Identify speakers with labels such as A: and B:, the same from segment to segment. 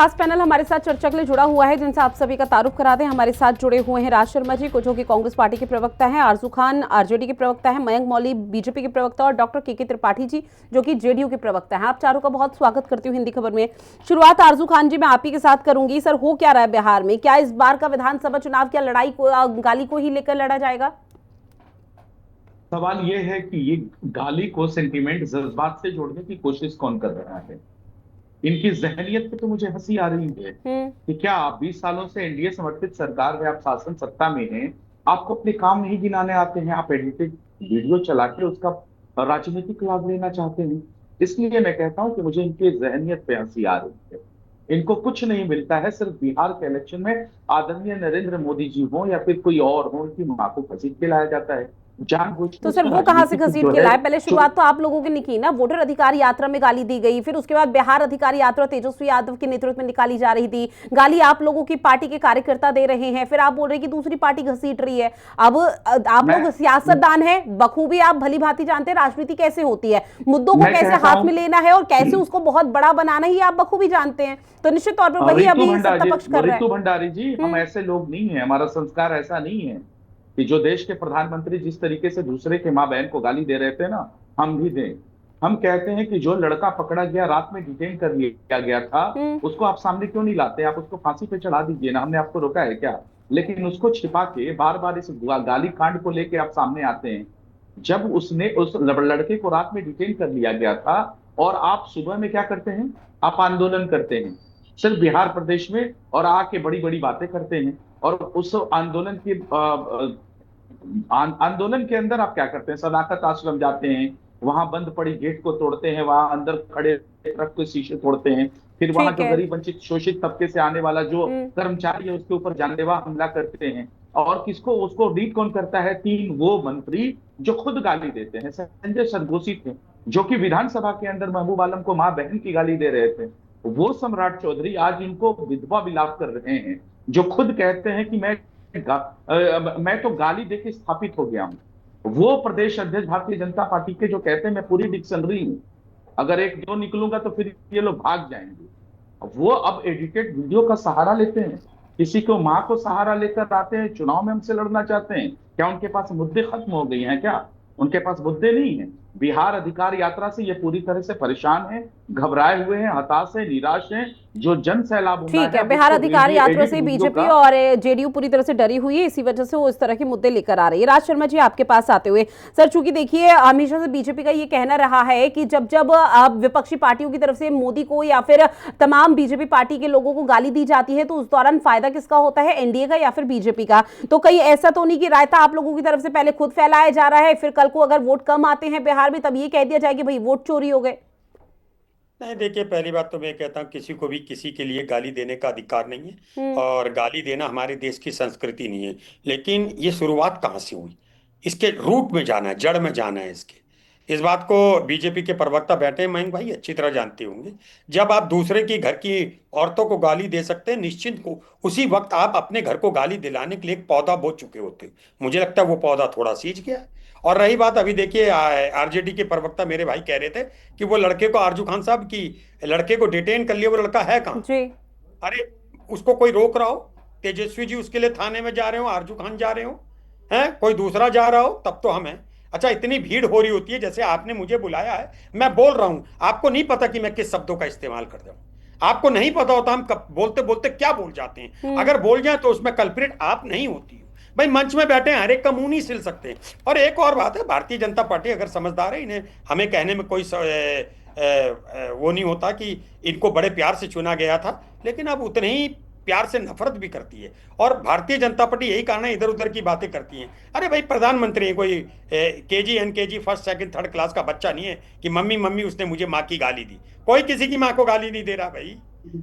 A: खास पैनल हमारे साथ चर्चा के लिए जुड़ा हुआ है, जिनसे आप सभी का तारुफ करा दें। हमारे साथ जुड़े हुए हैं राज शर्मा जी को, जो कि कांग्रेस पार्टी के प्रवक्ता हैं, आरजू खान आरजेडी के प्रवक्ता हैं, मयंक मौली बीजेपी के प्रवक्ता और डॉक्टर के त्रिपाठी जी जो कि जेडीयू के प्रवक्ता हैं। आप चारों का बहुत स्वागत करती हूँ हिंदी खबर में। शुरुआत आरजू खान जी मैं आप ही के साथ करूंगी। सर, हो क्या रहा है बिहार में? क्या इस बार का विधानसभा चुनाव क्या लड़ाई को गाली को ही लेकर लड़ा जाएगा?
B: सवाल ये है कि ये गाली को सेंटिमेंट जज्बात से जोड़ने की कोशिश कौन कर रहा है। इनकी जहनियत पे तो मुझे हंसी आ रही है कि क्या आप 20 सालों से एनडीए समर्थित सरकार है, आप शासन सत्ता में हैं, आपको अपने काम नहीं गिनाने आते हैं, आप एडिटेड वीडियो चला के उसका राजनीतिक लाभ लेना चाहते हैं। इसलिए मैं कहता हूं कि मुझे इनकी जहनियत पे हंसी आ रही है। इनको कुछ नहीं मिलता है, सिर्फ बिहार के इलेक्शन में आदरणीय नरेंद्र मोदी जी हो या फिर कोई और हो, उनकी मां को घसीट के लाया जाता है जानबूझ के।
A: तो सर,
B: उसमें
A: वो कहां से
B: राजनीतिक
A: घसीट
B: जो
A: के
B: है
A: लाए? पहले शुरुआत तो आप लोगों की नहीं की ना। वोटर अधिकार यात्रा में गाली दी गई, फिर उसके बाद बिहार अधिकार यात्रा तेजस्वी यादव के नेतृत्व में निकाली जा रही थी। गाली आप लोगों की पार्टी के कार्यकर्ता दे रहे हैं, फिर आप बोल रहे हैं कि दूसरी पार्टी घसीट रही है। अब आप
B: मैं
A: लोग सियासतदान है, बखूबी आप भली भांति जानते हैं राजनीति कैसे होती है, मुद्दों को
B: मैं
A: कैसे
B: कहता
A: हाथ में
B: हूं
A: लेना है और कैसे उसको बहुत बड़ा बनाना ही आप बखूबी जानते हैं। तो निश्चित तौर पर वही अभी सत्ता पक्ष कर रहा
B: ऋतु भंडारी जी, हम
A: है।
B: ऐसे लोग नहीं हैं, हमारा संस्कार ऐसा नहीं है कि जो देश के प्रधानमंत्री जिस तरीके से दूसरे के माँ बहन को गाली दे रहे थे ना, हम भी दें। हम कहते हैं कि जो लड़का पकड़ा गया, रात में डिटेन कर लिया गया था,
A: हम्म।
B: उसको आप सामने क्यों नहीं लाते? आप उसको फांसी पे चढ़ा दीजिए ना, हमने आपको रोका है क्या? लेकिन उसको छिपा के बार बार इस गाली कांड को लेके आप सामने आते हैं। जब उसने उस लड़के को रात में डिटेन कर लिया गया था और आप सुबह में क्या करते हैं? आप आंदोलन करते हैं सिर्फ बिहार प्रदेश में और आके बड़ी बड़ी बातें करते हैं। और उस आंदोलन की आंदोलन के अंदर आप क्या करते हैं? सदाकत आश्रम जाते हैं, वहां बंद पड़ी गेट को तोड़ते हैं, वहां अंदर खड़े ट्रक के शीशे तोड़ते हैं, फिर वहां
A: ठीक
B: जो
A: है।
B: गरीब वंचित शोषित तबके से आने वाला जो
A: हम्म।
B: कर्मचारी है उसके ऊपर जानलेवा हमला करते हैं। और किसको उसको लीड कौन करता है? तीन वो मंत्री जो खुद गाली देते हैं। संजय सरगोशी थे जो कि विधानसभा के अंदर महबूब आलम को मां बहन की गाली दे रहे थे। वो सम्राट चौधरी आज इनको विधवा विलाप कर रहे हैं, जो खुद कहते हैं कि मैं तो गाली देके स्थापित हो गया हूं। वो प्रदेश अध्यक्ष भारतीय जनता पार्टी के जो कहते हैं मैं पूरी डिक्शनरी हूं, अगर एक दो निकलूंगा तो फिर ये लोग भाग जाएंगे। वो अब एडिटेड वीडियो का सहारा लेते हैं, किसी को मां को सहारा लेकर आते हैं, चुनाव में हमसे लड़ना चाहते हैं। क्या उनके पास मुद्दे खत्म हो गई हैं? क्या उनके पास मुद्दे नहीं है? बिहार अधिकार यात्रा से ये पूरी तरह से परेशान है, घबराए हुए हैं, हताश है, निराश है। जो जन सैलाब होना
A: ठीक
B: है
A: है,
B: अब
A: बिहार
B: उसको
A: अधिकार यात्रा
B: एडिट
A: से
B: वीडियो
A: बीजेपी
B: का।
A: और जेडीयू पूरी तरह से डरी हुई है, इसी वजह से वो इस तरह के मुद्दे लेकर आ रही है। राज शर्मा जी, आपके पास आते हुए सर, चूंकि देखिए हमेशा से बीजेपी का ये कहना रहा है कि जब जब अब विपक्षी पार्टियों की तरफ से मोदी को या फिर तमाम बीजेपी पार्टी के लोगों को गाली दी जाती है, तो उस दौरान फायदा किसका होता है? एनडीए का या फिर बीजेपी का? तो कहीं ऐसा तो नहीं कि रायता आप लोगों की तरफ से पहले खुद फैलाया जा रहा है, फिर कल को अगर वोट कम आते हैं बिहार में तब ये कह दिया जाए कि भाई वोट चोरी हो गए?
C: नहीं, देखिए, पहली बात तो मैं कहता हूँ किसी को भी किसी के लिए गाली देने का अधिकार नहीं है।
A: हम्म।
C: और गाली देना हमारे देश की संस्कृति नहीं है। लेकिन ये शुरुआत कहाँ से हुई, इसके रूट में जाना है, जड़ में जाना है इसके। इस बात को बीजेपी के प्रवक्ता बैठे हैं, मयंक भाई अच्छी तरह जानते होंगे। जब आप दूसरे की घर की औरतों को गाली दे सकते हैं, निश्चित को उसी वक्त आप अपने घर को गाली दिलाने के लिए एक पौधा बो चुके होते हैं। मुझे लगता है वो पौधा थोड़ा सींच गया है। और रही बात, अभी देखिए आरजेडी के प्रवक्ता मेरे भाई कह रहे थे कि वो लड़के को, आरजू खान साहब की लड़के को डिटेन कर लिया, वो लड़का है कहाँ?
A: जी।
C: अरे, उसको कोई रोक रहा हो, तेजस्वी जी उसके लिए थाने में जा रहे हो, आरजू खान जा रहे हो, हैं कोई दूसरा जा रहा हो, तब तो हम हैं। अच्छा, इतनी भीड़ हो रही होती है, जैसे आपने मुझे बुलाया है, मैं बोल रहा हूं, आपको नहीं पता कि मैं किस शब्दों का इस्तेमाल कर रहा हूं। आपको नहीं पता होता हम कब बोलते बोलते क्या बोल जाते हैं।
A: हम्म।
C: अगर बोल जाए तो उसमें कल्प्रिट आप नहीं होती हो। भाई, मंच में बैठे हैं, हर एक का मुंह नहीं सिल सकते। और एक और बात है, भारतीय जनता पार्टी अगर समझदार है, इन्हें हमें कहने में कोई वो नहीं होता कि इनको बड़े प्यार से चुना गया था, लेकिन अब उतने ही प्यार से नफरत भी करती है। और भारतीय जनता पार्टी यही कारण है इधर उधर की बातें करती है। अरे भाई, प्रधानमंत्री है, कोई KG NKG first second third class का बच्चा नहीं है कि मम्मी मम्मी उसने मुझे माँ की गाली दी। कोई किसी की माँ को गाली नहीं दे रहा भाई,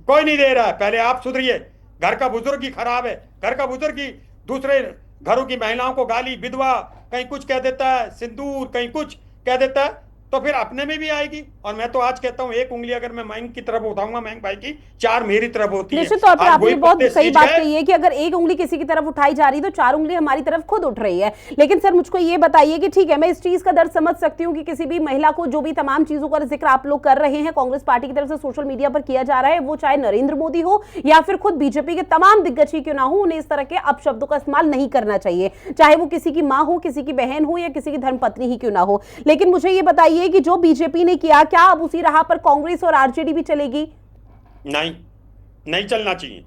C: कोई नहीं दे रहा है। पहले आप सुधरिए। घर का बुजुर्ग ही खराब है, घर का बुजुर्ग ही दूसरे घरों की महिलाओं को गाली, विधवा कहीं कुछ कह देता है, सिंदूर कहीं कुछ कह देता है, तो फिर अपने में भी आएगी और मैं तो आज कहता हूं एक उंगली अगर मैं मयंक की तरफ उठाऊंगा, मयंक भाई की, 4 मेरी तरफ होती है।
A: निश्चित तौर पर
C: आज
A: आपने
C: वही
A: बहुत
C: पत्ते
A: सही
C: सींच
A: बात
C: गए।
A: कही है कि अगर एक उंगली किसी की तरफ उठाई जा रही है तो 4 उंगली हमारी तरफ खुद उठ रही है। लेकिन सर मुझको ये बताइए कि ठीक है, मैं इस चीज का दर्द समझ सकती हूँ कि किसी भी महिला को जो भी तमाम चीजों का जिक्र आप लोग कर रहे हैं कांग्रेस पार्टी की तरफ से सोशल मीडिया पर किया जा रहा है, वो चाहे नरेंद्र मोदी हो या फिर खुद बीजेपी के तमाम दिग्गज ही क्यों ना हो, उन्हें इस तरह के अपशब्दों का इस्तेमाल नहीं करना चाहिए, चाहे वो किसी की मां हो, किसी की बहन हो या किसी की धर्मपत्नी ही क्यों ना हो। लेकिन मुझे ये बताइए कि जो बीजेपी ने किया, क्या अब उसी राह पर कांग्रेस और आरजेडी भी चलेगी?
C: नहीं, नहीं चलना चाहिए।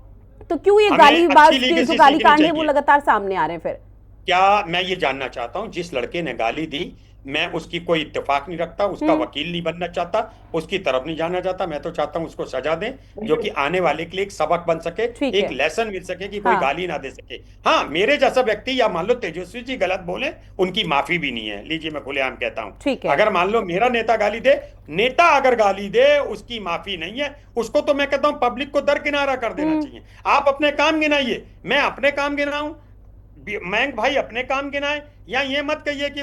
A: तो क्यों ये
C: हमें
A: गालीबाज
C: अच्छी
A: के
C: लीगेसी
A: जो गाली
C: सीखनी
A: कांड है वो
C: चाहिए।
A: लगातार सामने आ रहे हैं? फिर
C: क्या मैं ये जानना चाहता हूं, जिस लड़के ने गाली दी, मैं उसकी कोई इत्तेफाक नहीं रखता, उसका वकील नहीं बनना चाहता, उसकी तरफ नहीं जाना चाहता। मैं तो चाहता हूं उसको सजा दें, जो कि आने वाले के लिए एक सबक बन सके,
A: ठीक
C: एक
A: है।
C: लेसन मिल सके कि कोई
A: हाँ।
C: गाली ना दे सके। हाँ, मेरे जैसा व्यक्ति या मान लो तेजस्वी जी गलत बोले, उनकी माफी भी नहीं है। लीजिए, मैं खुलेआम कहता हूं,
A: ठीक है।
C: अगर मान लो मेरा नेता गाली दे, नेता अगर गाली दे, उसकी माफी नहीं है। उसको तो मैं कहता हूं पब्लिक को दरकिनारा कर देना चाहिए। आप अपने काम गिनाइए, मैं अपने काम गिनाऊं, मयंक भाई अपने काम गिनाए। या ये मत कहिए कि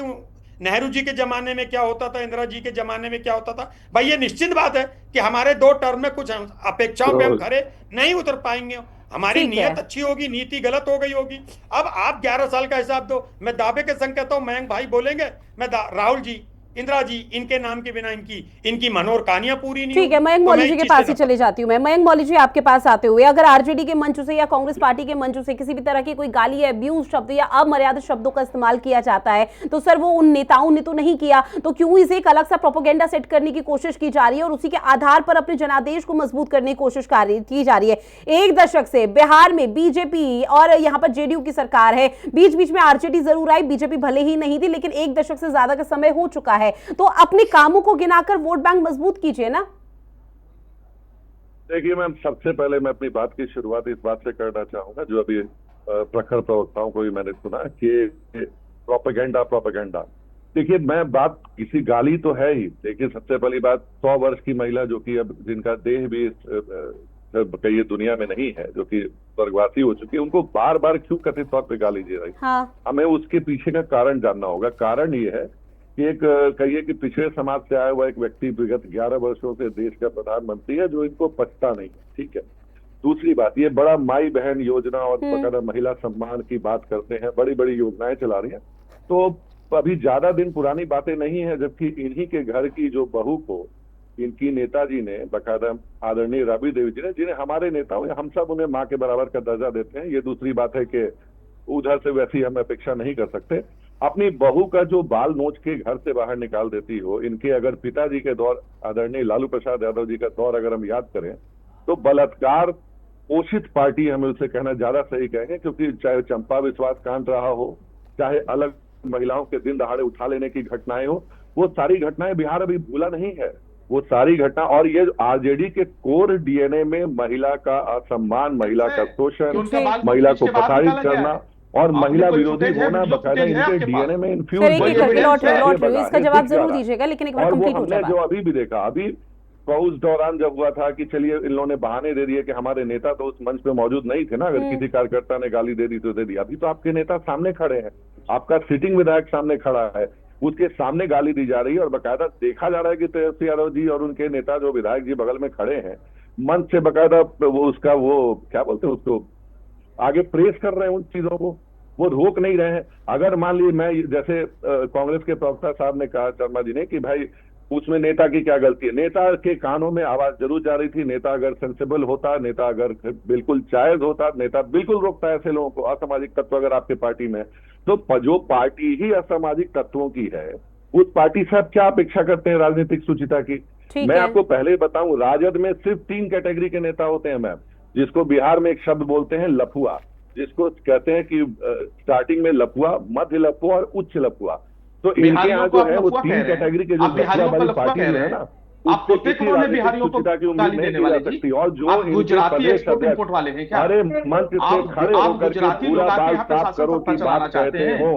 C: नेहरू जी के जमाने में क्या होता था, इंदिरा जी के जमाने में क्या होता था। भाई ये निश्चित बात है कि हमारे 2 टर्म में कुछ अपेक्षाओं पे हम खरे नहीं उतर पाएंगे। हमारी
A: ठीक है।
C: नीयत अच्छी होगी, नीति गलत हो गई होगी। अब आप 11 साल का हिसाब दो। मैं दावे के संग कहता हूं, मयंक भाई बोलेंगे, मैं राहुल जी, इंदिरा जी, इनके नाम के बिना इनकी मनोर कहानियां पूरी नहीं
A: ठीक है,
C: होगी।
A: मयंक
C: तो
A: मौली
C: मैं
A: जी
C: इस
A: के
C: चीज
A: पास
C: से
A: ही चले जाती हूँ। मैं मयंक मौली जी आपके पास आते हुए, अगर आरजेडी के मंच से या कांग्रेस पार्टी के मंच से किसी भी तरह की कोई गाली या अब्यूज शब्द या अमर्यादित शब्दों का इस्तेमाल किया जाता है, तो सर वो उन नेताओं ने तो नहीं किया, तो क्यों इसे एक अलग सा प्रोपेगेंडा सेट करने की कोशिश की जा रही है और उसी के आधार पर अपने जनादेश को मजबूत करने की कोशिश की जा रही है? 1 दशक से बिहार में बीजेपी और यहाँ पर जेडीयू की सरकार है, बीच बीच में आरजेडी जरूर आई, बीजेपी भले ही नहीं थी, लेकिन 1 दशक से ज्यादा का समय हो चुका है, तो अपने कामों को गिनाकर वोट बैंक मजबूत कीजिए ना।
D: देखिए मैम, सबसे पहले मैं अपनी बात की शुरुआत इस बात से करना चाहूंगा, जो अभी प्रखर प्रवक्ताओं को भी मैंने सुना कि प्रोपेगेंडा प्रोपेगेंडा। देखिए, मैं बात किसी गाली तो है ही। देखिए, सबसे पहली बात, 100 वर्ष की महिला जो कि अब जिनका देह भी कई दुनिया में नहीं है, जो कि स्वर्गवासी हो चुकी है, उनको बार बार क्यों कथित तौर पर गाली दे रही है?
A: हाँ।
D: हमें उसके पीछे का कारण जानना होगा। कारण ये है कि एक कहिए कि पिछड़े समाज से आया हुआ एक व्यक्ति विगत 11 वर्षों से देश का प्रधानमंत्री है, जो इनको पछता नहीं। ठीक है। दूसरी बात, ये बड़ा माई बहन योजना और बकायदा महिला सम्मान की बात करते हैं, बड़ी बड़ी योजनाएं चला रही हैं। तो अभी ज्यादा दिन पुरानी बातें नहीं है, जबकि इन्हीं के घर की जो बहू को इनकी नेताजी ने, बकायदा आदरणीय राबड़ी देवी जी ने, जिन्हें हमारे नेताओं, हम सब उन्हें माँ के बराबर का दर्जा देते हैं। ये दूसरी बात है कि उधर से वैसी हम अपेक्षा नहीं कर सकते। अपनी बहू का जो बाल नोच के घर से बाहर निकाल देती हो, इनके अगर पिताजी के दौर, आदरणीय लालू प्रसाद यादव जी का दौर अगर हम याद करें, तो बलात्कार पोषित पार्टी हमें उसे कहना ज्यादा सही कहेंगे, क्योंकि चाहे चंपा विश्वास कांड रहा हो, चाहे अलग महिलाओं के दिन दहाड़े उठा लेने की घटनाएं हो, वो सारी घटनाएं बिहार अभी भूला नहीं है। वो सारी घटना, और ये आरजेडी के कोर डीएनए में महिला का असम्मान, महिला का शोषण, महिला को प्रताड़ित करना और महिला विरोधी होना बकायदा इनके डीएनए में इन्फ्यूज
A: सर, एक करके लौट रहे हैं, इसका जवाब जरूर दीजिएगा, लेकिन एक बार कंप्लीट हो जाए।
D: जो अभी भी देखा, अभी उस दौरान जब हुआ था कि चलिए इन लोगों ने बहाने दे दिए कि हमारे नेता तो उस मंच पे मौजूद नहीं थे ना, अगर किसी कार्यकर्ता ने गाली दे दी तो दे दी। अभी तो आपके नेता सामने खड़े हैं, आपका सिटिंग विधायक सामने खड़ा है, उसके सामने गाली दी जा रही है और बकायदा देखा जा रहा है कि तेजस्वी यादव जी और उनके नेता जो विधायक जी बगल में खड़े हैं, मंच से बकायदा वो उसका वो क्या बोलते हैं उसको, आगे प्रेस कर रहे हैं उन चीजों को, वो रोक नहीं रहे हैं। अगर मान लीजिए मैं, जैसे कांग्रेस के प्रवक्ता साहब ने कहा, शर्मा जी ने, कि भाई उसमें नेता की क्या गलती है? नेता के कानों में आवाज जरूर जा रही थी। नेता अगर सेंसिबल होता, नेता अगर बिल्कुल जायज होता, नेता बिल्कुल रोकता है ऐसे लोगों को, असामाजिक तत्व अगर आपके पार्टी में। तो जो पार्टी ही असामाजिक तत्वों की है, उस पार्टी से आप क्या अपेक्षा करते हैं राजनीतिक सुचिता की? मैं आपको पहले ही बताऊं, राजद में सिर्फ 3 कैटेगरी के नेता होते हैं मैम, जिसको बिहार में एक शब्द बोलते हैं लफुआ, जिसको कहते हैं कि स्टार्टिंग में लफुआ, मध्य लफुआ और उच्च लफुआ। तो इनके यहाँ जो है वो 3 कैटेगरी के जो लफुआ वाली पार्टी है ना, आपको किसी राजनीतिक सुचिता की उम्मीद नहीं की जा सकती। और जो इनके प्रदेश अध्यक्ष अरे मंच से खड़े होकर के पूरा बाल साफ करो की बात कहते हो,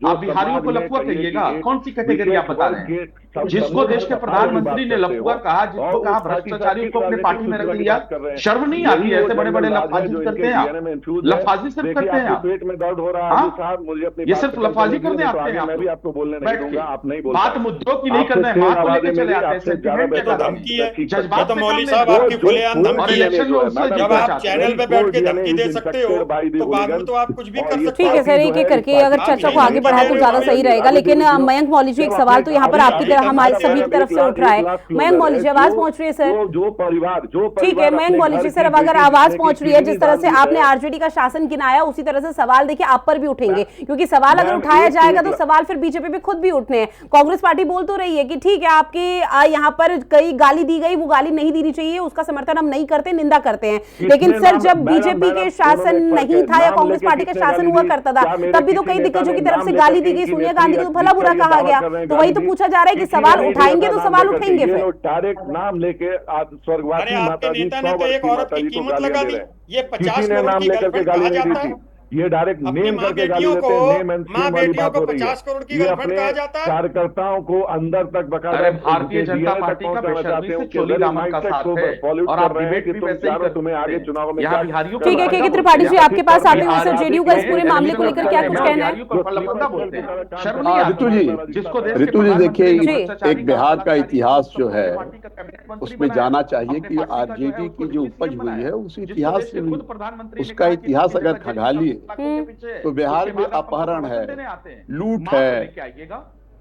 B: आप बिहारियों को लफुआ कहिएगा? कौन सी कैटेगरी आप बता रहे हैं? जिसको देश के प्रधानमंत्री ने लफुआ कहा, जिसको कहा भ्रष्टाचारी, को अपने पार्टी में रख लिया, शर्म नहीं आती है? ऐसे बड़े बड़े लफाजी करते हैं आप, लफाजी सिर्फ करते हैं आप।
D: पेट में दर्द हो रहा है साहब, मुझे अपनी
B: ये सिर्फ लफाजी करने आते हैं आप।
D: मैं भी आपको बोलने नहीं दूंगा, आप नहीं बोल
B: बात मुद्दों की नहीं करना है, हाथ को लेके चले आते हैं, सेंटिमेंट के साथ।
C: धमकी है
B: जज्बात
C: तो
B: पे
C: मौलवी
B: काम
C: साहब
B: नहीं।
C: आपकी खुलेआम
B: और
C: धमकी है।
B: इलेक्शन में उससे
C: जब
B: जीतना
C: आप
B: चाहते
C: चैनल
B: हैं।
C: पे बैठ के धमकी दे सकते हो तो बाद में तो आप कुछ भी कर सकते
A: ठीक
C: हो।
A: है सर, एक एक करके अगर चर्चा को आगे बढ़ाए तो ज्यादा सही रहेगा। लेकिन मयंक मौलवी जी, एक सवाल तो यहाँ पर आपकी तरफ, हमारे सभी की तरफ से उठ रहा है। मयंक मौलवी जी, आवाज पहुंच रही है सर?
D: जो परिवार
A: ठीक है मयंक मौलवी जी, सर अब अगर आवाज पहुंच रही है, जिस तरह से आपने आरजेडी का शासन गिनाया उसी तरह से सवाल देखिए आप पर भी उठेंगे, क्योंकि सवाल अगर उठाया जाएगा तो सवाल फिर बीजेपी पे खुद भी उठने हैं। कांग्रेस पार्टी बोल तो रही है कि ठीक है आपके यहाँ पर कई गाली दी गई, वो गाली नहीं देनी चाहिए, उसका समर्थन हम नहीं करते, निंदा करते हैं। लेकिन सर जब बीजेपी के शासन नहीं था या कांग्रेस पार्टी का शासन हुआ करता था, तब भी तो कई दिग्गजों की तरफ से गाली दी गई, सोनिया गांधी को तो भला बुरा कहा गया। तो वही तो पूछा जा रहा है कि सवाल उठाएंगे तो सवाल उठेंगे फिर।
D: डायरेक्ट नाम लेके आज
C: अरे
D: स्वर्गवासी
C: आपके
D: माता जी
C: नेता ने तो एक औरत की कीमत लगा दी, ये 50
D: किसी ने
C: करोड़
D: नाम
C: की
D: लेकर के
C: गर्लफ्रेंड
D: गाली
C: कहा
D: नहीं दी
C: जाता है।
D: थी, ये डायरेक्ट
C: अपनी
D: नेम
C: माँ
D: करके गाली
C: बेटियों
D: देते
C: को,
D: हैं। नेम एंड
C: माँ
D: फेम वाली
C: बेटियों
D: बात
C: को
D: हो रही
C: 50 करोड़ की
D: है। ये
C: गर्लफ्रेंड
D: अपने
C: कहा जाता है।
D: कार्यकर्ताओं को अंदर तक बकायदा
B: अरे भारतीय
D: उनके
B: जनता
D: DNA तक
B: पार्टी का
D: पहुंचाना
B: बेशर्मी
D: चाहते
B: से
D: हो कि
B: चोली
D: वेरी
B: दामन का
D: माइंडसेट
B: साथ
D: को
B: है,
D: फॉलो
B: और
D: कर
B: आप
D: रहे हैं
B: डिबेट
D: कि
B: भी
D: तुम
B: वैसे ही
D: चारों तुम्हें आगे
B: करते
D: चुनाव में
B: हैं।
D: क्या
B: यहाँ बिहारियों को
A: ठीक है
B: लफंगा
A: त्रिपाठी जी,
B: बोलते हैं।
A: आपके पास आते हुए सर
B: बिहार
A: जेडीयू का इस पूरे
B: में
A: मामले को लेकर क्या कुछ कहना है?
B: बिहारियों को लफंगा बोलते हैं, शर्म नहीं आती?
E: ऋतु जी,
B: जिसको देश के
E: ऋतु जी
B: प्रधानमंत्री ने
E: देखिए,
B: भ्रष्टाचारी
E: एक बिहार का
B: बलात्कारी
E: इतिहास जो है
B: पार्टी का कैबिनेट मंत्री
E: उसमें
B: बनाया,
E: जाना चाहिए
B: अपने
E: कि
B: पार्टी का जो है
E: आरजेडी
B: उसको
E: की जो
B: डिप्टी
E: उपज
B: सीएम
E: हुई
B: बनाया।
E: है उस
B: जिसको
E: इतिहास
B: देश
E: से
B: के
E: हुई।
B: खुद प्रधानमंत्री ने
E: उसका
B: कहा कि
E: इतिहास
B: मेरे
E: अगर
B: बजट
E: खंगालिए
B: के पीछे है,
E: तो बिहार
B: उसके
E: में
B: बाद आप हमको
E: अपहरण
B: प्रवचन
E: है,
B: देने आते हैं।
E: लूट
B: माँ को
E: है,
B: लेके आइएगा,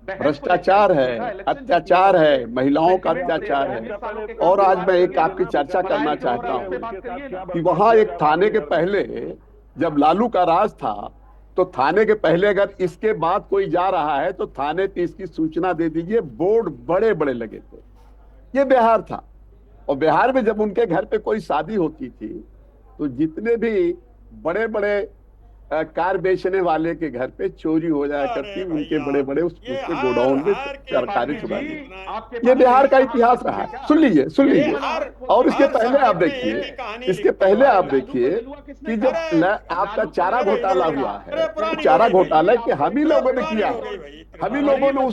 B: बहन को
E: भ्रष्टाचार
B: लेके
E: है,
B: आइएगा, इलेक्शन
E: अत्याचार
B: जीतिएगा,
E: है, महिलाओं का
B: सेंटिमेंट
E: अत्याचार
B: बढ़िया,
E: है।
B: 20 सालों के काम
E: और
B: की
E: आज
B: बात
E: मैं एक
B: करिए
E: आपकी
B: ना,
E: चर्चा करना
B: पलायन
E: चाहता
B: प्रोग्राम पे
E: हूँ
B: बात करिए ना।
E: कि वहां एक थाने के पहले जब लालू का राज था तो थाने के पहले अगर इसके बाद कोई जा रहा है तो थाने पे इसकी सूचना दे दीजिए, बोर्ड बड़े बड़े लगे थे। ये बिहार था। और बिहार में जब उनके घर पे कोई शादी होती थी तो जितने भी बड़े बड़े कार बेचने वाले के घर पे चोरी हो जाया करती, उनके बड़े बड़े उसके गोडाउन में सरकारी चुरा दी। ये बिहार का इतिहास रहा है। सुन लीजिए। और इसके पहले आप देखिए, कि जब आपका चारा घोटाला हुआ है, चारा घोटाला कि हम ही लोगों ने किया, हम ही लोगों ने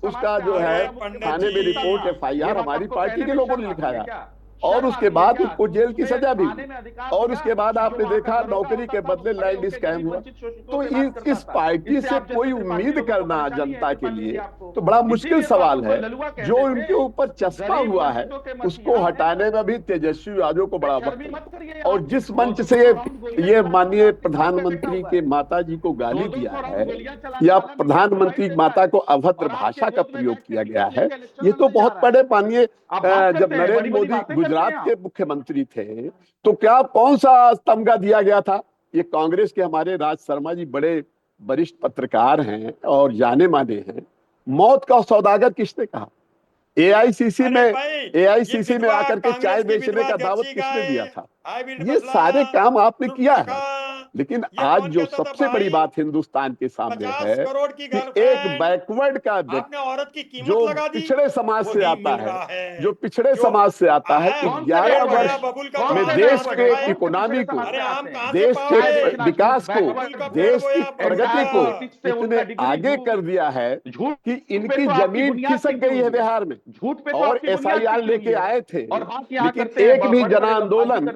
E: उसका जो है थाने में रिपोर्ट FIR हमारी पार्टी के लोगों ने लिखाया, और उसके बाद उसको जेल की सजा भी हुई। और उसके बाद आपने देखा नौकरी के बदले लैंड स्कैम हुआ। तो इस पार्टी से कोई उम्मीद करना जनता के लिए तो बड़ा मुश्किल सवाल है। जो उनके ऊपर चस्पा हुआ है उसको हटाने में भी तेजस्वी यादव को बड़ा वक्त लगा। और जिस मंच से ये माननीय प्रधानमंत्री के माता जी को गाली दिया है या प्रधानमंत्री माता को अभद्र भाषा का प्रयोग किया गया है, ये तो बहुत बड़े माननीय जब नरेंद्र मोदी गुजरात के मुख्यमंत्री थे तो क्या कौन सा तमगा दिया गया था? ये कांग्रेस के हमारे राज शर्मा जी बड़े वरिष्ठ पत्रकार हैं और जाने माने हैं। मौत का सौदागर किसने कहा? AICC में आकर के चाय बेचने का दावत किसने दिया था? ये सारे काम आपने किया है। लेकिन आज जो सबसे बड़ी बात हिंदुस्तान के सामने है कि एक बैकवर्ड का व्यक्ति जो पिछड़े समाज से आता है, जो पिछड़े समाज से आता है कि 11 वर्ष में देश के इकोनॉमी को, देश के विकास को, देश की प्रगति को इतने आगे कर दिया है कि इनकी जमीन खिसक गई है बिहार में। और SIR लेके आए थे, लेकिन एक भी जन आंदोलन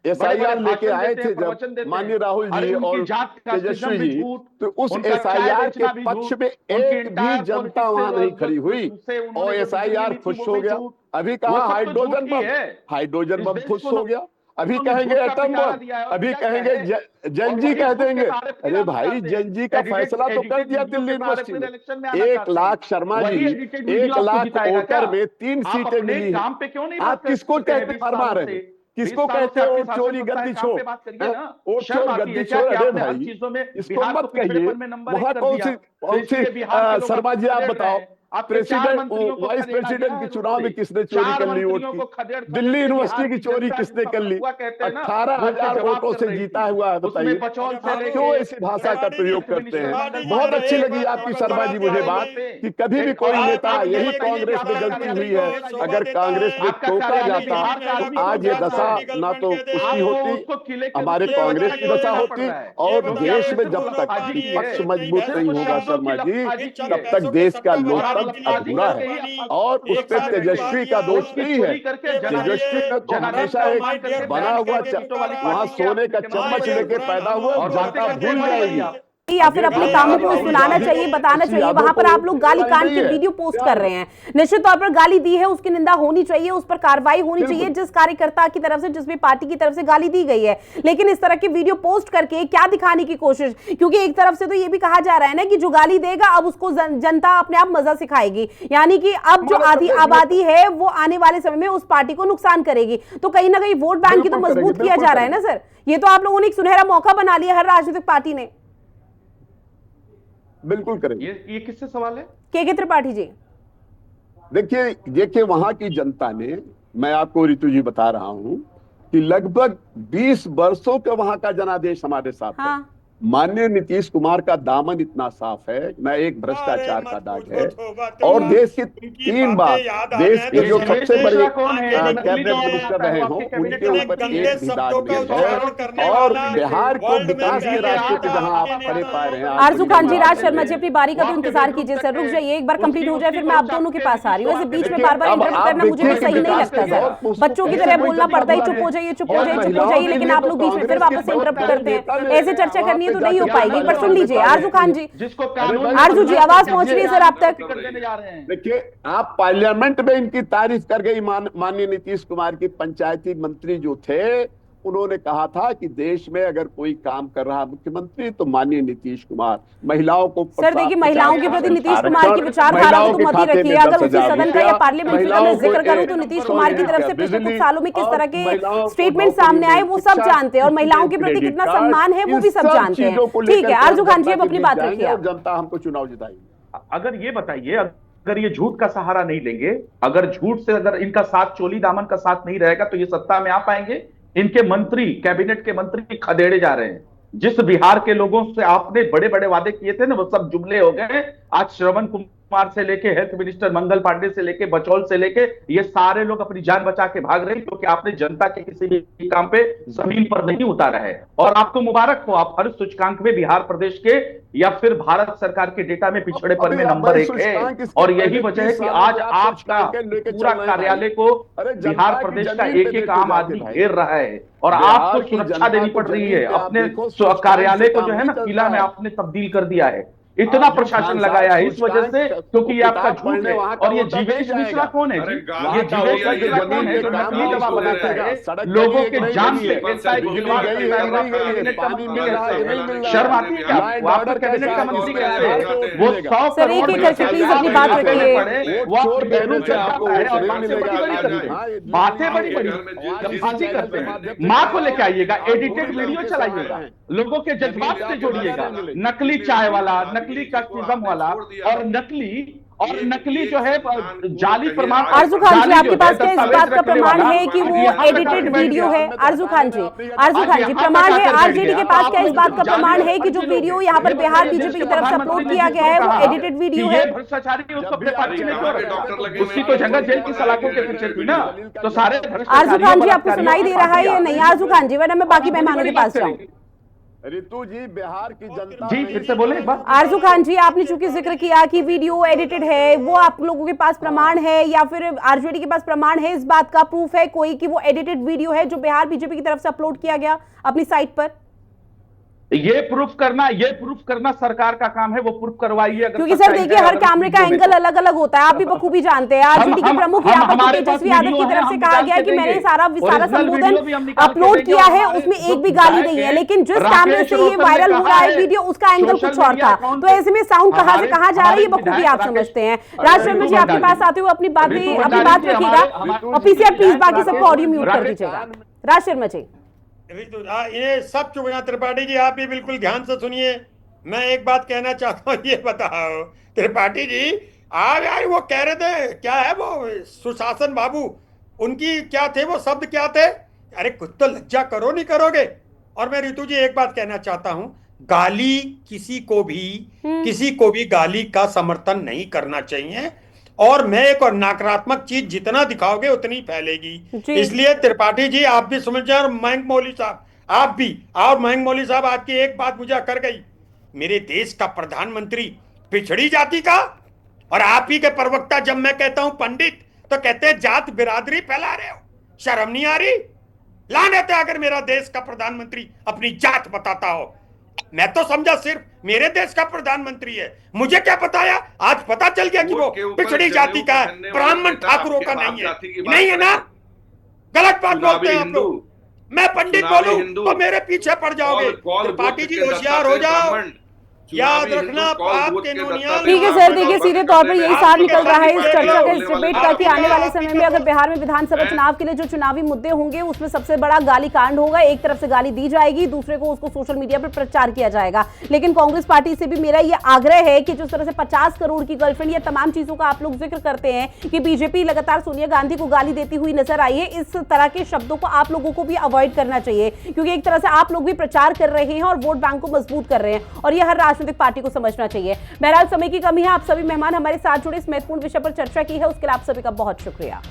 E: SIR लेके आए थे जब माननीय राहुल जी और तेजस्वी जी, तो उस SIR के पक्ष में एक भी जनता वहां नहीं खड़ी हुई और SIR खुश हो गया। अभी कहा हाइड्रोजन बम खुश हो गया, अभी कहेंगे एटम बम, अभी कहेंगे जंजी कह देंगे। अरे भाई, जंजी का फैसला तो कर दिया दिल्ली यूनिवर्सिटी में। 1 लाख शर्मा जी, 1 लाख वोटर में 3 सीटें मिली है। आप किसको कहते फरमा रहे? किसको कहते हो चोरी गद्दी छोड़, वोट छोड़ गद्दी छोड़? अरे भाई, इसको मत कहिए। वहां कौन सी शर्मा जी आप बताओ,
B: आपके चार
E: प्रेसिडेंट
B: मंत्रियों को
E: वाइस
B: खदेड़ा
E: प्रेसिडेंट
B: गया
E: के
B: है
E: चुनाव में
B: उससे।
E: किसने चोरी
B: चार
E: कर ली वोट
B: मंत्रियों को
E: की?
B: खदेड़ खदेड़
E: दिल्ली
B: के
E: यूनिवर्सिटी
B: बिहार
E: की
B: की
E: चोरी
B: जनता
E: किसने कर ली?
B: हुआ कहते हैं ना,
E: 18,000
B: जवाब
E: वोटों
B: कर
E: से
B: रही
E: जीता
B: थी।
E: हुआ है,
B: उसमें
E: बताइए
B: बचौल से
E: आप
B: लेके
E: क्यों ऐसी भाषा का प्रयोग करते हैं? बहुत अच्छी लगी आपकी शर्मा जी मुझे बात कि कभी भी कोई नेता, यही कांग्रेस में गलती हुई है, अगर कांग्रेस में
B: आपका
E: टोका
B: कार्यालय
E: जाता
B: बिहार का आदमी
E: तो आज ये दशा ना तो उसकी
B: आपको
E: होती,
B: उसको किले के
E: हमारे
B: रूप में
E: कांग्रेस की दशा
B: देना पड़
E: होती।
B: रहा है।
E: और
B: क्योंकि
E: देश
B: आपने
E: में
B: सिर्फ
E: जब तक
B: लफाजी की है,
E: विपक्ष मजबूत
B: सिर्फ
E: नहीं होगा
B: शब्दों की
E: शर्मा जी,
B: लफाजी की
E: तब
B: है।
E: तक देश का
B: और आप
E: लोकतंत्र
B: लफाजी
E: अधूरा
B: करके
E: है।
B: ही
E: और उसमें तेजस्वी का दोष
B: उसकी
E: नहीं है।
B: चोरी करके
E: तेजस्वी में तो हमेशा एक बना हुआ वहां सोने का चम्मच लेके पैदा हुआ,
B: और बातें
E: जनता
B: करते
E: भूल
B: बड़ी बड़ी
E: जाएगी।
B: आप।
A: या फिर अपने कामों को सुनाना चाहिए, बताना चाहिए। वहां पर आप लोग गाली कांड के वीडियो पोस्ट कर रहे हैं, निश्चित तौर पर गाली दी है, उसकी निंदा होनी चाहिए, उस पर कार्रवाई होनी चाहिए जिस कार्यकर्ता की तरफ से, जिस भी पार्टी की तरफ से गाली दी गई है। लेकिन इस तरह के वीडियो पोस्ट करके क्या दिखाने की कोशिश, क्योंकि एक तरफ से तो ये भी कहा जा रहा है ना कि जो गाली देगा अब उसको जनता अपने आप मजा सिखाएगी, यानी कि अब जो आधी आबादी है वो आने वाले समय में उस पार्टी को नुकसान करेगी। तो कहीं ना कहीं वोट बैंक की तो मजबूत किया जा रहा है ना सर। ये तो आप लोगों ने एक सुनहरा मौका बना लिया हर राजनीतिक पार्टी ने।
E: बिल्कुल करेंगे।
B: ये किससे सवाल है?
A: के त्रिपाठी जी।
E: देखिए वहां की जनता ने, मैं आपको ऋतु जी बता रहा हूं कि लगभग 20 वर्षों के वहां का जनादेश हमारे साथ है। माननीय नीतीश कुमार का दामन इतना साफ है, न एक भ्रष्टाचार का दाग है, और देश की 3 बार देश के जो सबसे बड़े कैबिनेट मिनिस्टर रहे हों उनके ऊपर एक भी दाग नहीं है। और बिहार को विकास के रास्ते पे जहां आप खड़े पा रहे हैं।
A: आरजू खान जी, राज शर्मा जी, अपनी बारी का तो इंतजार कीजिए सर, रुक जाइए, एक बार कंप्लीट हो जाए फिर मैं आप दोनों के पास आ रही हूँ। ऐसे बीच में बार बार इंटरप्ट करना मुझे भी सही नहीं लगता सर। बच्चों की तरह बोलना पड़ता है, चुप हो जाइए चुप हो जाइए चुप हो जाइए, लेकिन आप लोग बीच में फिर वापस से इंटरप्ट करते हैं। ऐसे चर्चा करनी है तो नहीं हो पाएगी। एक बार सुन लीजिए आरजू खान जी। आरजू जी, आवाज पहुंच रही है सर आप तक?
E: देखिए, आप पार्लियामेंट में इनकी तारीफ कर गई माननीय नीतीश कुमार की पंचायती मंत्री जो थे, उन्होंने कहा था कि देश में अगर कोई काम कर रहा मुख्यमंत्री तो माननीय नीतीश कुमार। महिलाओं को
A: सर देखिए, महिलाओं के प्रति नीतीश कुमार की विचारधारा को तो मत ही रखिए। अगर उसी सदन का या पार्लियामेंट का मैं जिक्र करूं तो नीतीश कुमार की तरफ से पिछले कुछ सालों में किस तरह के स्टेटमेंट सामने आए वो सब जानते हैं, और महिलाओं के प्रति कितना सम्मान है वो भी सब जानते हैं। ठीक है आरजू खान जी, अब अपनी बात रखिए।
E: जनता हमको चुनाव जिताएगी।
B: अगर ये बताइए, अगर ये झूठ का सहारा नहीं लेंगे, अगर झूठ से अगर इनका साथ, चोली दामन का साथ नहीं रहेगा तो ये सत्ता में आ पाएंगे? इनके मंत्री, कैबिनेट के मंत्री खदेड़े जा रहे हैं। जिस बिहार के लोगों से आपने बड़े बड़े वादे किए थे ना, वो सब जुमले हो गए। आज श्रवण कुमार से लेके हेल्थ मिनिस्टर मंगल पांडे से लेके बचौल से लेके ये सारे लोग अपनी जान बचा के भाग रहे हैं, क्योंकि आपने जनता के किसी भी काम पे जमीन पर नहीं उतारा है। और आपको मुबारक हो, आप हर सूचकांक में बिहार प्रदेश के या फिर भारत सरकार के डेटा में पिछड़ेपन में नंबर 1 है। और यही वजह है कि आज आपका पूरा कार्यालय को बिहार प्रदेश का एक आम आदमी घेर रहा है, और आपको सुरक्षा देनी पड़ रही है। अपने कार्यालय को जो है ना किला में आपने तब्दील कर दिया है। इतना प्रशासन लगाया है इस वजह से, क्योंकि ये आपका झूठ है। और ये जीवेश मिश्रा कौन है? ये जीवेश मिश्रा कौन है जो नकली दवा बनाता है, लोगों के जान से शर्म आती है क्या? वो आपका कैबिनेट का मंत्री कैसे है? वो 100
A: सर एक एक करके प्लीज अपनी बात रखिए।
B: बातें बड़ी बड़ी फांसी करते हैं। माँ को लेके आइएगा, एडिटेड वीडियो चलाइएगा, लोगों के जज्बात से जोड़िएगा। नकली चाय वाला, नकली कस्टिज्म वाला और नकली जो है जाली प्रमाण।
A: आरजू खान जी, आपके पास क्या इस बात का प्रमाण है कि वो एडिटेड वीडियो है? आरजू खान जी, प्रमाण है? आरजेडी के पास क्या इस बात का प्रमाण है कि जो वीडियो यहाँ पर बिहार बीजेपी की तरफ से अपलोड किया गया है वो एडिटेड वीडियो है?
B: उसकी तो जंगल जेल की सलाखों के पीछे थी ना, तो सारे।
A: आरजू खान जी, आपको सुनाई दे रहा है या नहीं? आरजू खान जी, वरना मैं बाकी मेहमानों के पास जाऊँ।
E: ऋतु जी, बिहार की जनता
B: जी फिर से बोले एक बार।
A: आरजू खान जी, आपने चूंकि जिक्र किया कि वीडियो एडिटेड है, वो आप लोगों के पास प्रमाण है या फिर आरजेडी के पास प्रमाण है, इस बात का प्रूफ है कोई कि वो एडिटेड वीडियो है जो बिहार बीजेपी की तरफ से अपलोड किया गया अपनी साइट पर?
B: ये प्रूफ करना सरकार का काम है, वो प्रूफ करवाइए।
A: क्योंकि सर देखिए, हर कैमरे का एंगल अलग अलग होता है, आप भी बखूबी जानते हैं। आरजेडी के प्रमुख यहाँ पर तेजस्वी यादव की तरफ से कहा गया कि मैंने सारा संबोधन अपलोड किया है, उसमें एक भी गाली नहीं है, लेकिन जिस कैमरे से ये वायरल हो रहा है वीडियो, उसका एंगल कुछ और था। तो ऐसे में साउंड कहाँ से कहाँ जा रहा है ये बखूबी आप समझते हैं। राज शर्मा जी, आपके पास आते हुए अपनी बात रखिएगा, और पीसीआर प्लीज बाकी सबको ऑडियो म्यूट कर दीजिएगा। राज शर्मा जी,
C: ये सब चुप गया। त्रिपाठी जी, आप भी बिल्कुल ध्यान से सुनिए। मैं एक बात कहना चाहता हूँ, ये बताओ त्रिपाठी जी, आप यार वो कह रहे थे क्या है वो सुशासन बाबू, उनकी क्या थे वो शब्द क्या थे? अरे कुछ तो लज्जा करो, नहीं करोगे। और मैं ऋतु जी एक बात कहना चाहता हूं, गाली किसी को भी गाली का समर्थन नहीं करना चाहिए। और मैं एक और नकारात्मक चीज जितना दिखाओगे उतनी फैलेगी। इसलिए त्रिपाठी जी आप भी समझ जाए, और मयंक मौली साहब आप भी, और मयंक मौली साहब आपकी एक बात मुझे अकर गई, मेरे देश का प्रधानमंत्री पिछड़ी जाति का, और आप ही के प्रवक्ता जब मैं कहता हूं पंडित तो कहते हैं जात बिरादरी फैला रहे हो, शर्म नहीं आ रही? लानत है अगर मेरा देश का प्रधानमंत्री अपनी जात बताता हो। मैं तो समझा सिर्फ मेरे देश का प्रधानमंत्री है, मुझे क्या बताया, आज पता चल गया कि वो पिछड़ी जाति का है, ब्राह्मण ठाकुरों का नहीं है ना? गलत बात बोलते हैं आप लोग। मैं पंडित बोलूं तो मेरे पीछे पड़ जाओगे। त्रिपाठी जी होशियार हो जाओ, याद रखना आपके नोनिया।
A: ठीक है सर, देखिए सीधे तौर पर यही सार निकल रहा है इस चर्चा का, इस डिबेट का, कि आने वाले समय में अगर बिहार में विधानसभा चुनाव के लिए जो चुनावी मुद्दे होंगे उसमें सबसे बड़ा गाली कांड होगा। एक तरफ से गाली दी जाएगी, दूसरे को उसको सोशल मीडिया पर प्रचार किया जाएगा। लेकिन कांग्रेस पार्टी से भी मेरा ये आग्रह है कि जिस तरह से 50 करोड़ की गर्लफ्रेंड, ये तमाम चीजों का आप लोग जिक्र करते हैं कि बीजेपी लगातार सोनिया गांधी को गाली देती हुई नजर आई है, इस तरह के शब्दों को आप लोगों को भी अवॉइड करना चाहिए, क्योंकि एक तरह से आप लोग भी प्रचार कर रहे हैं और वोट बैंक को मजबूत कर रहे हैं, और यह हर राजनीतिक पार्टी को समझना चाहिए। बहरहाल समय की कमी है, आप सभी मेहमान हमारे साथ जुड़े, इस महत्वपूर्ण विषय पर चर्चा की है, उसके लिए आप सभी का बहुत शुक्रिया।